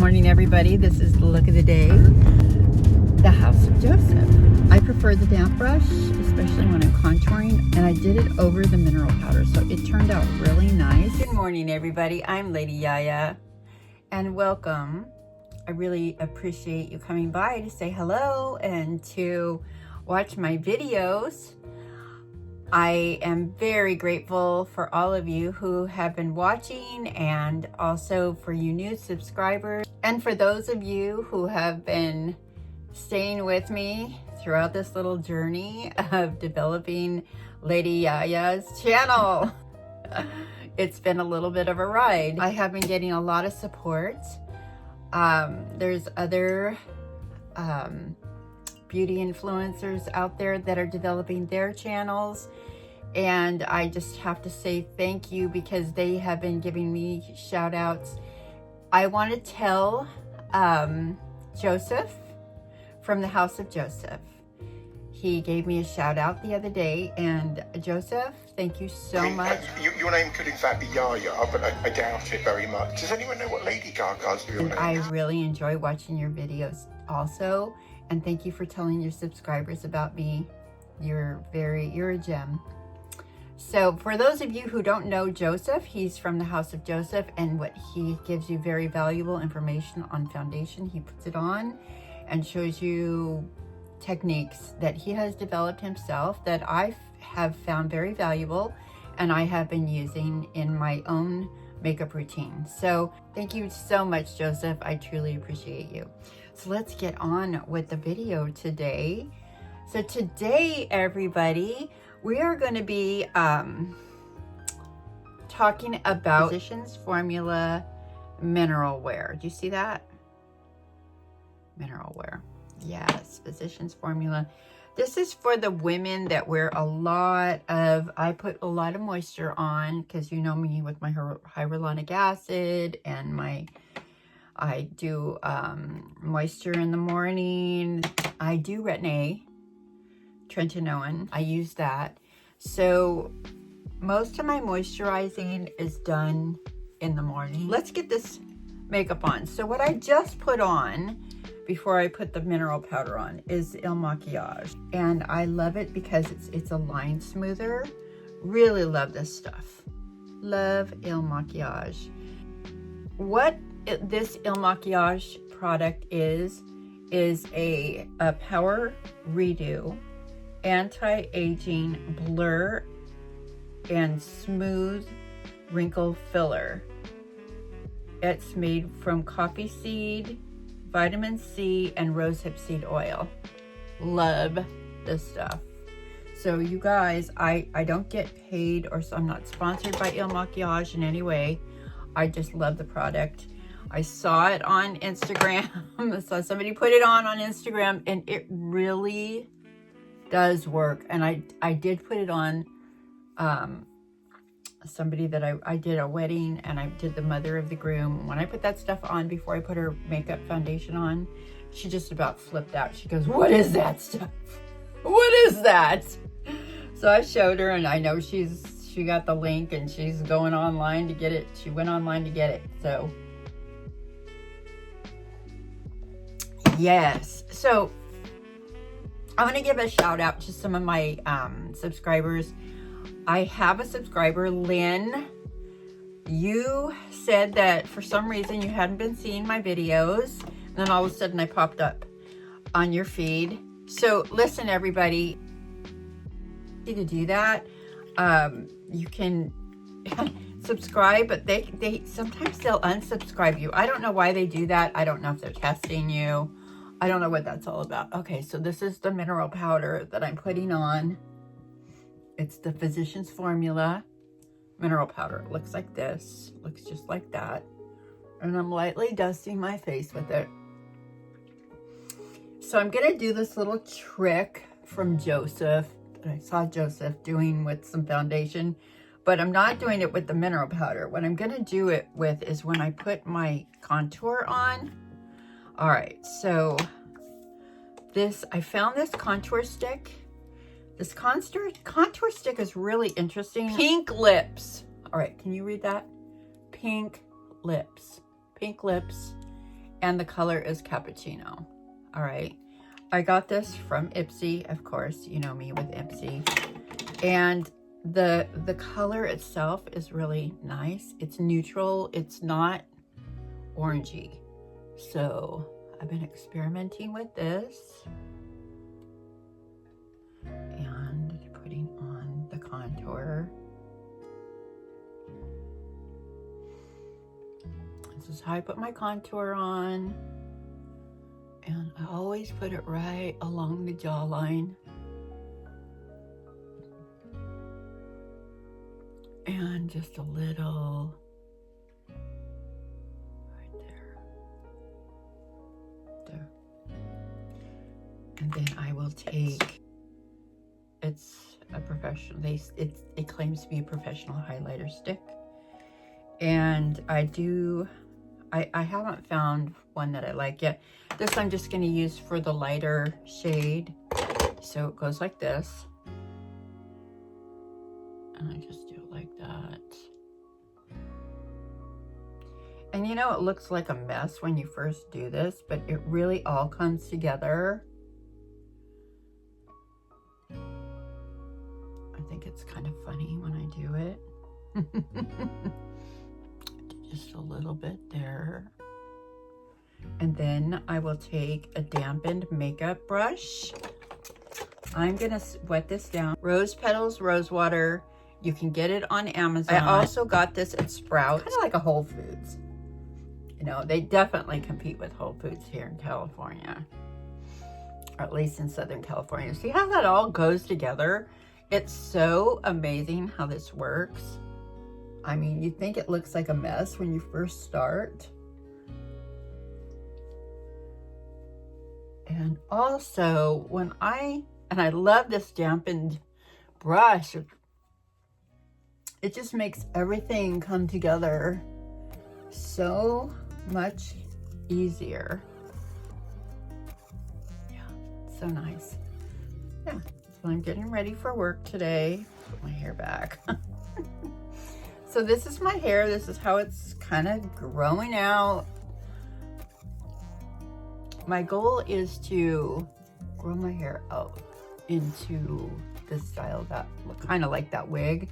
morning, everybody. This is the look of the day. The House of Joseph. I prefer the damp brush, especially when I'm contouring, and I did it over the mineral powder, so it turned out really nice. Good morning, everybody. I'm Lady Yaya, and welcome. I really appreciate you coming by to say hello and to watch my videos. I am very grateful for all of you who have been watching, and also for you new subscribers, and for those of you who have been staying with me throughout this little journey of developing Lady Yaya's channel. It's been a little bit of a ride. I have been getting a lot of support. There's other beauty influencers out there that are developing their channels, and I just have to say thank you because they have been giving me shout outs. I want to tell Joseph from the House of Joseph. He gave me a shout out the other day, and Joseph, thank you so much. Your name could in fact be Yaya, but I doubt it very much. Does anyone know what Lady Gaga's real name is? I really enjoy watching your videos also, and thank you for telling your subscribers about me. You're a gem. So for those of you who don't know Joseph, he's from the House of Joseph, and what he gives you very valuable information on foundation. He puts it on and shows you techniques that he has developed himself that I have found very valuable, and I have been using in my own makeup routine. So thank you so much, Joseph. I truly appreciate you. So let's get on with the video today. So today, everybody, we are going to be talking about Physicians Formula Mineral Wear. Do you see that? Mineral Wear. Yes, Physicians Formula. This is for the women that wear a lot of, I put a lot of moisture on, because you know me with my hyaluronic acid, and I do moisture in the morning. I do Retin-A, Tretinoin. I use that. So most of my moisturizing is done in the morning. Let's get this makeup on. So what I just put on before I put the mineral powder on is Il Makiage, and I love it because it's a line smoother. Really love this stuff. Love Il Makiage. What this Il Makiage product is a power redo, anti-aging blur, and smooth wrinkle filler. It's made from coffee seed, vitamin C, and rosehip seed oil. Love this stuff. So you guys, I don't get paid, or so I'm not sponsored by Il Makiage in any way. I just love the product. I saw it on Instagram. I saw somebody put it on Instagram, and it really does work. And I did put it on somebody that I did a wedding, and I did the mother of the groom. When I put that stuff on before I put her makeup foundation on, she just about flipped out. She goes, "What is that stuff? What is that?" So I showed her, and I know she got the link, and she's going online to get it. She went online to get it. So yes. So I want to give a shout out to some of my subscribers. I have a subscriber, Lynn. You said that for some reason you hadn't been seeing my videos, and then all of a sudden I popped up on your feed. So listen, everybody, to do that, you can subscribe, but they sometimes they'll unsubscribe you. I don't know why they do that. I don't know if they're testing you. I don't know what that's all about. Okay, so this is the mineral powder that I'm putting on. It's the Physicians Formula mineral powder. It looks like this. Looks just like that. And I'm lightly dusting my face with it. So I'm going to do this little trick from Joseph that I saw Joseph doing with some foundation. But I'm not doing it with the mineral powder. What I'm going to do it with is when I put my contour on. All right, so I found this contour stick. This contour stick is really interesting. Pink lips. All right, can you read that? Pink lips. and the color is cappuccino. All right. I got this from Ipsy, of course, you know me with Ipsy. And the color itself is really nice. It's neutral. It's not orangey. So I've been experimenting with this and putting on the contour. This is how I put my contour on. And I always put it right along the jawline. And just a little right there. There. And then I will take, it's a professional, it claims to be a professional highlighter stick. And I haven't found one that I like yet. This I'm just going to use for the lighter shade. So it goes like this. And I just do it like that. And you know, it looks like a mess when you first do this, but it really all comes together. I think it's kind of funny when I do it. Just a little bit there. And then I will take a dampened makeup brush. I'm gonna wet this down. Rose petals, rose water. You can get it on Amazon. I also got this at Sprouts. Kind of like a Whole Foods. You know, they definitely compete with Whole Foods here in California. Or at least in Southern California. See how that all goes together? It's so amazing how this works. I mean, you think it looks like a mess when you first start. And also, I love this dampened brush. It just makes everything come together so much easier. Yeah, so nice. Yeah, so I'm getting ready for work today. Put my hair back. So this is my hair. This is how it's kind of growing out. My goal is to grow my hair out into this style that look kind of like that wig.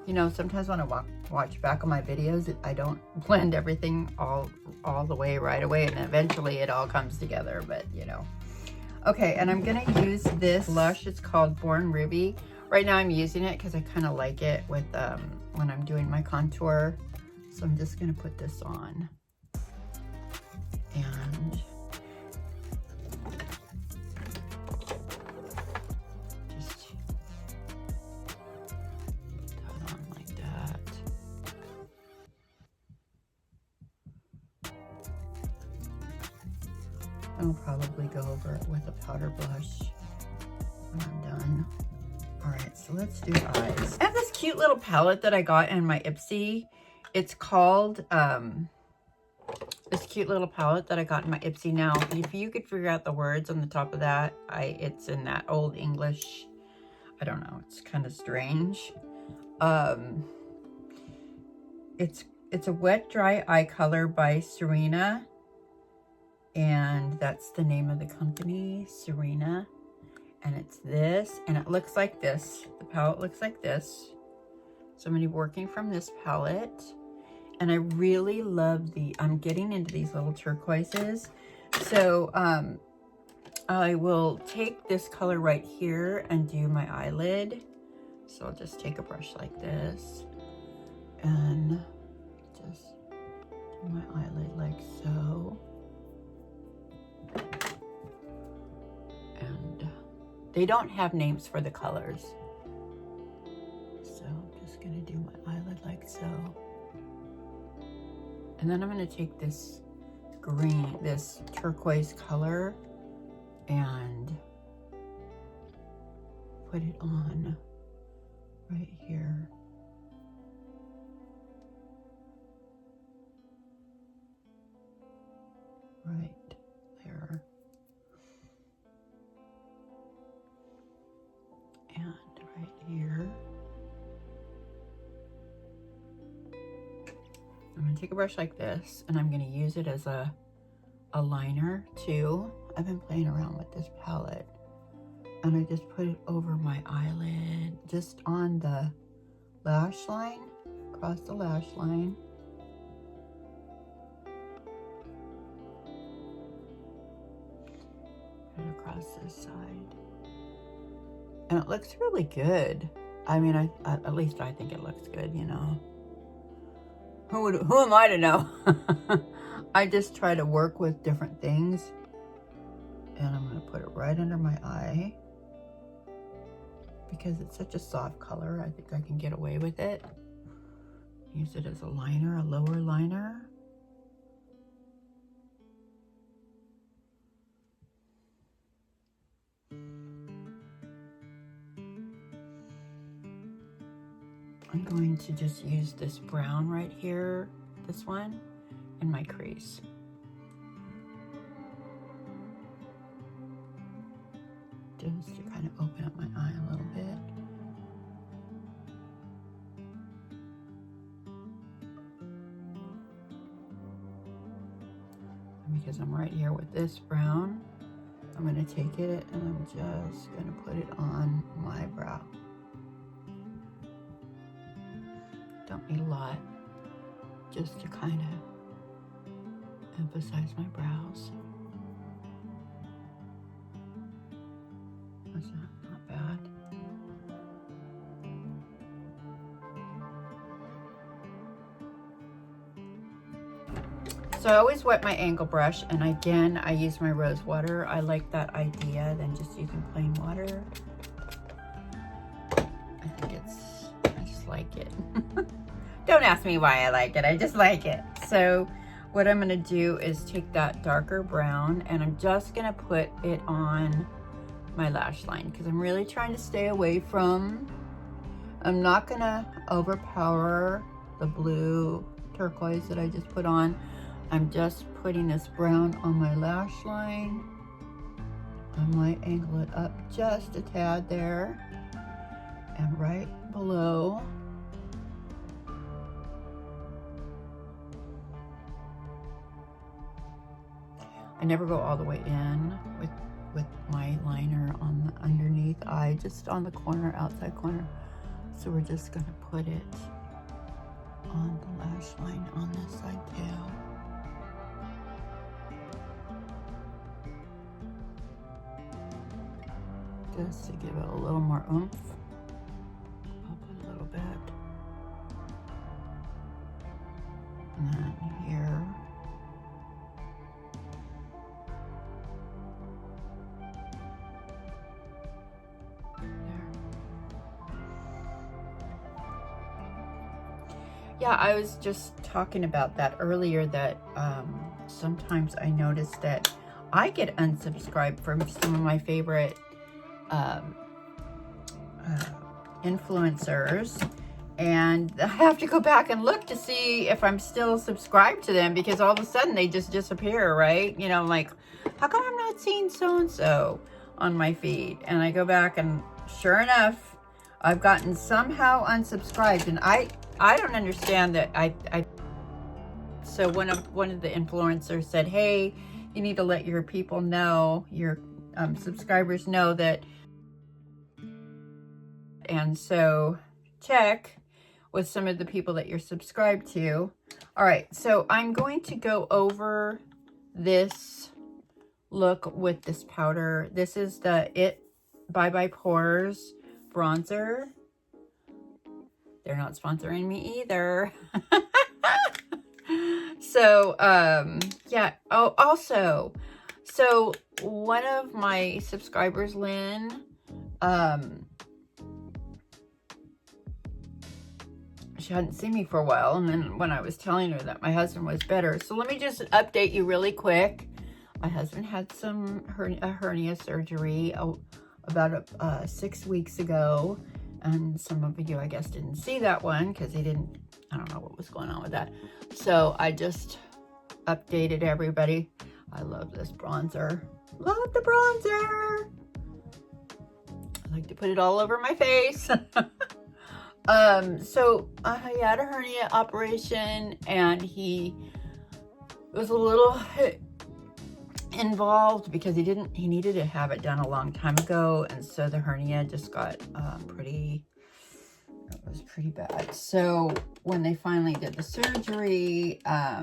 You know, sometimes when I watch back on my videos, I don't blend everything all the way right away, and eventually it all comes together, but you know. Okay, and I'm gonna use this blush. It's called Born Ruby. Right now I'm using it because I kind of like it with when I'm doing my contour. So I'm just gonna put this on. And just put that on like that. I'll probably go over it with a powder blush when I'm done. All right, so let's do eyes. I have this cute little palette that I got in my Ipsy. It's called, this cute little palette that I got in my Ipsy. Now, if you could figure out the words on the top of that, it's in that old English. I don't know, it's kind of strange. It's a wet dry eye color by Serena. And that's the name of the company, Serena. And it's this, and it looks like this. The palette looks like this. So I'm going to be working from this palette. And I really love I'm getting into these little turquoises. So I will take this color right here and do my eyelid. So I'll just take a brush like this. And just do my eyelid like so. And they don't have names for the colors. So I'm just gonna do my eyelid like so. And then I'm gonna take this green, this turquoise color and put it on right here. Right there. And right here. I'm going to take a brush like this, and I'm gonna use it as a liner too. I've been playing around with this palette, and I just put it over my eyelid, just on the lash line, across the lash line. And across this side. And it looks really good. I mean, at least I think it looks good, you know. Who am I to know? I just try to work with different things. And I'm going to put it right under my eye. Because it's such a soft color, I think I can get away with it. Use it as a liner, a lower liner. I'm going to just use this brown right here, this one, in my crease. Just to kind of open up my eye a little bit. And because I'm right here with this brown, I'm going to take it and I'm just going to put it on my brow. Don't need a lot, just to kind of emphasize my brows. That's not bad. So I always wet my angle brush, and again, I use my rose water. I like that idea than just using plain water. I just like it. Don't ask me why I like it, I just like it. So what I'm gonna do is take that darker brown and I'm just gonna put it on my lash line because I'm really trying to stay away from, I'm not gonna overpower the blue turquoise that I just put on. I'm just putting this brown on my lash line. I might angle it up just a tad there, and right below I never go all the way in with my liner on the underneath eye, just on the corner, outside corner. So we're just gonna put it on the lash line on this side too. Just to give it a little more oomph. Up a little bit. And then here. Yeah, I was just talking about that earlier, that sometimes I notice that I get unsubscribed from some of my favorite influencers, and I have to go back and look to see if I'm still subscribed to them, because all of a sudden they just disappear, right? You know, I'm like, how come I'm not seeing so-and-so on my feed? And I go back and sure enough, I've gotten somehow unsubscribed, and I don't understand that. So one of the influencers said, hey, you need to let your people know, your subscribers know that. And so check with some of the people that you're subscribed to. All right, so I'm going to go over this look with this powder. This is the It Bye Bye Pores bronzer. They're not sponsoring me either. So, yeah. Oh, also, so one of my subscribers, Lynn, she hadn't seen me for a while, and then when I was telling her that my husband was better. So let me just update you really quick. My husband had a hernia surgery about 6 weeks ago. And some of you, I guess, didn't see that one because he didn't, I don't know what was going on with that. So I just updated everybody. I love this bronzer. Love the bronzer. I like to put it all over my face. So he had a hernia operation, and he was a little involved because he needed to have it done a long time ago, and so the hernia just got it was pretty bad. So when they finally did the surgery, I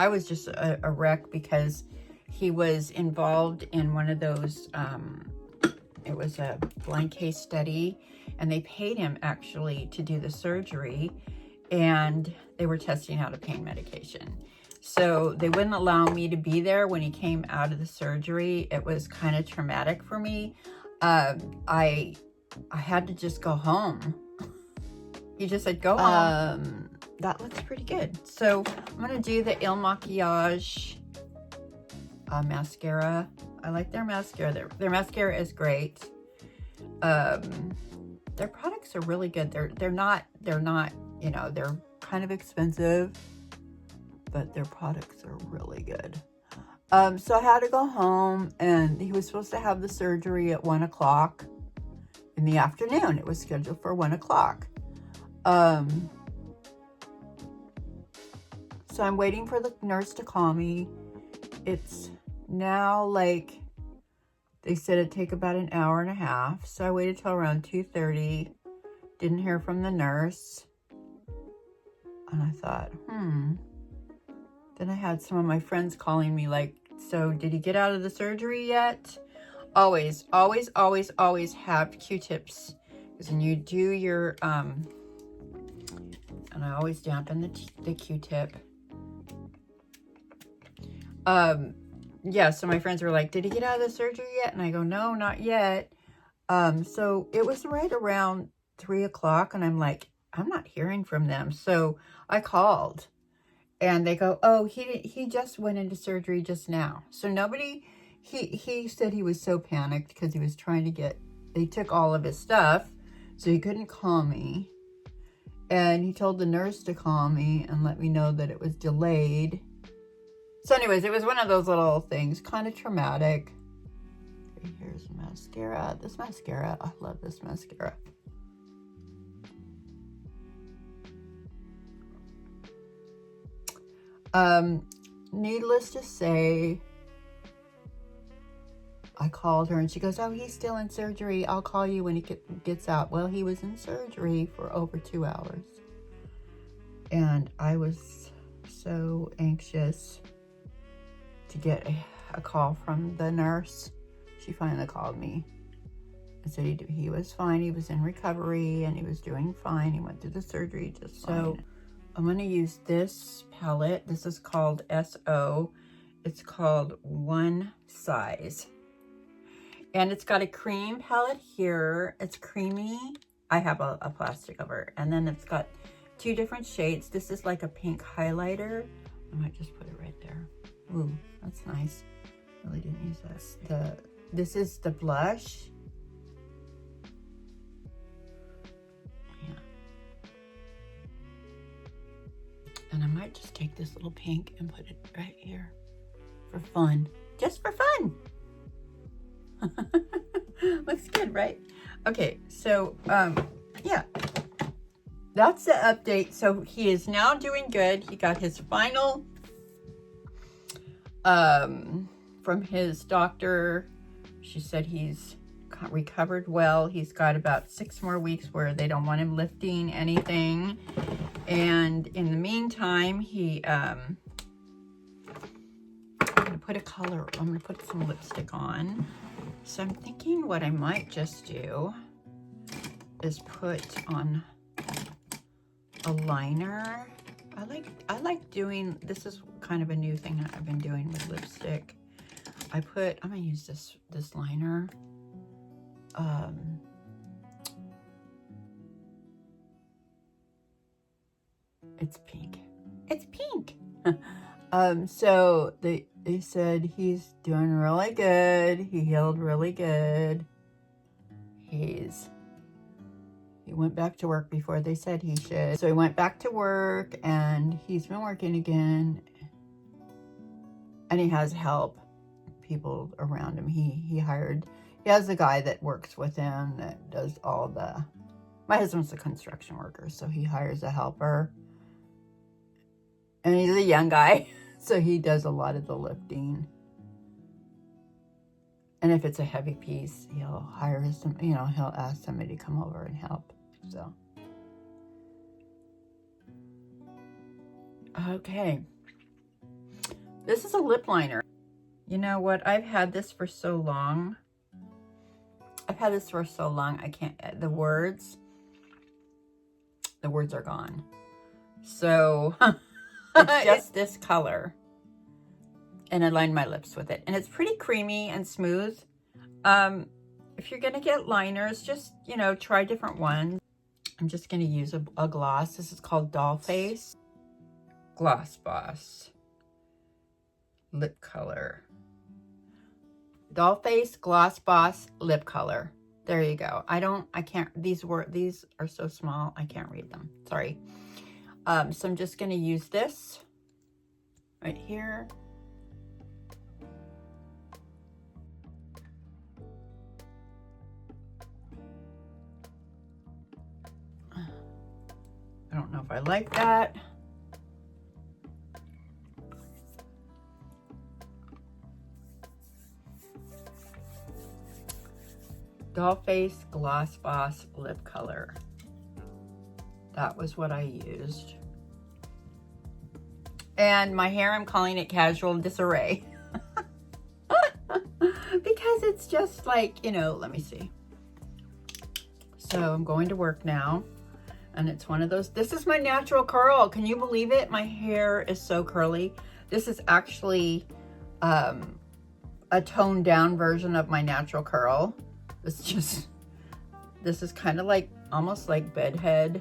was just a wreck because he was involved in one of those, it was a blind case study, and they paid him actually to do the surgery, and they were testing out a pain medication. So they wouldn't allow me to be there when he came out of the surgery. It was kind of traumatic for me. I had to just go home. He just said, go home. That looks pretty good. So I'm going to do the Il Maquillage mascara. I like their mascara. Their mascara is great. Their products are really good. They're not, you know, they're kind of expensive, but their products are really good. So I had to go home, and he was supposed to have the surgery at 1 o'clock in the afternoon. It was scheduled for 1 o'clock. So I'm waiting for the nurse to call me. It's now like, they said it'd take about an hour and a half. So I waited till around 2:30. Didn't hear from the nurse. And I thought, Then I had some of my friends calling me like, so did he get out of the surgery yet? Always, always, always, always have Q-tips. Because when you do your, and I always dampen the Q-tip. Yeah, so my friends were like, did he get out of the surgery yet? And I go, no, not yet. So it was right around 3 o'clock, and I'm like, I'm not hearing from them. So I called, and they go, oh, he just went into surgery just now. So nobody, he said he was so panicked because he was trying to they took all of his stuff, so he couldn't call me. And he told the nurse to call me and let me know that it was delayed. So anyways, it was one of those little things, kind of traumatic. Okay, here's the mascara. This mascara, I love this mascara. Needless to say, I called her and she goes, oh, he's still in surgery. I'll call you when he gets out. Well, he was in surgery for over 2 hours. And I was so anxious to get a call from the nurse. She finally called me and said he was fine. He was in recovery and he was doing fine. He went through the surgery just fine. So I'm going to use this palette. This is called SO. It's called One Size. And it's got a cream palette here. It's creamy. I have a plastic cover. And then it's got 2 different shades. This is like a pink highlighter. I might just put it right there. Ooh, that's nice. Really didn't use this. This is the blush. Yeah. And I might just take this little pink and put it right here for fun. Just for fun. Looks good, right? Okay, so yeah, that's the update. So he is now doing good. He got his final from his doctor. She said he's recovered well. He's got about 6 more weeks where they don't want him lifting anything, and in the meantime he I'm gonna put I'm gonna put some lipstick on. So I'm thinking what I might just do is put on a liner. I like doing, this is kind of a new thing that I've been doing with lipstick. I'm gonna use this liner. It's pink. It's pink. So they said he's doing really good. He healed really good. He went back to work before they said he should. So he went back to work and he's been working again. And he has help, people around him. He hired He has a guy that works with him that does all the... My husband's a construction worker, so he hires a helper. And he's a young guy, so he does a lot of the lifting. And if it's a heavy piece, he'll hire some, you know, he'll ask somebody to come over and help. So, okay. This is a lip liner. You know what? I've had this for so long. I can't, the words are gone. So, it's just this color. And I lined my lips with it. And it's pretty creamy and smooth. If you're going to get liners, just, you know, try different ones. I'm just going to use a gloss. This is called Doll Face Gloss Boss Lip Color. Doll Face Gloss Boss Lip Color. There you go. These are so small, I can't read them. Sorry. So I'm just going to use this right here. I don't know if I like that. Doll Face Gloss Boss Lip Color. That was what I used. And my hair, I'm calling it Casual Disarray. Because it's just like, you know, let me see. So I'm going to work now. And it's one of those, this is my natural curl. Can you believe it? My hair is so curly. This is actually a toned down version of my natural curl. This is kind of like, almost like bedhead.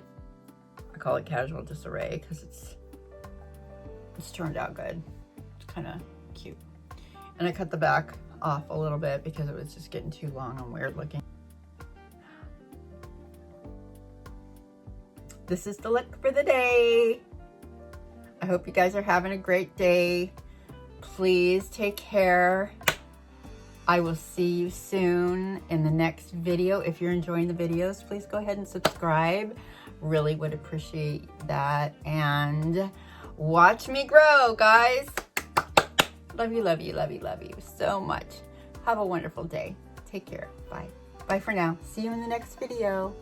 I call it Casual Disarray because it's turned out good. It's kind of cute. And I cut the back off a little bit because it was just getting too long and weird looking. This is the look for the day. I hope you guys are having a great day. Please take care. I will see you soon in the next video. If you're enjoying the videos, please go ahead and subscribe. Really would appreciate that. And watch me grow, guys. Love you, love you, love you, love you so much. Have a wonderful day. Take care. Bye. Bye for now. See you in the next video.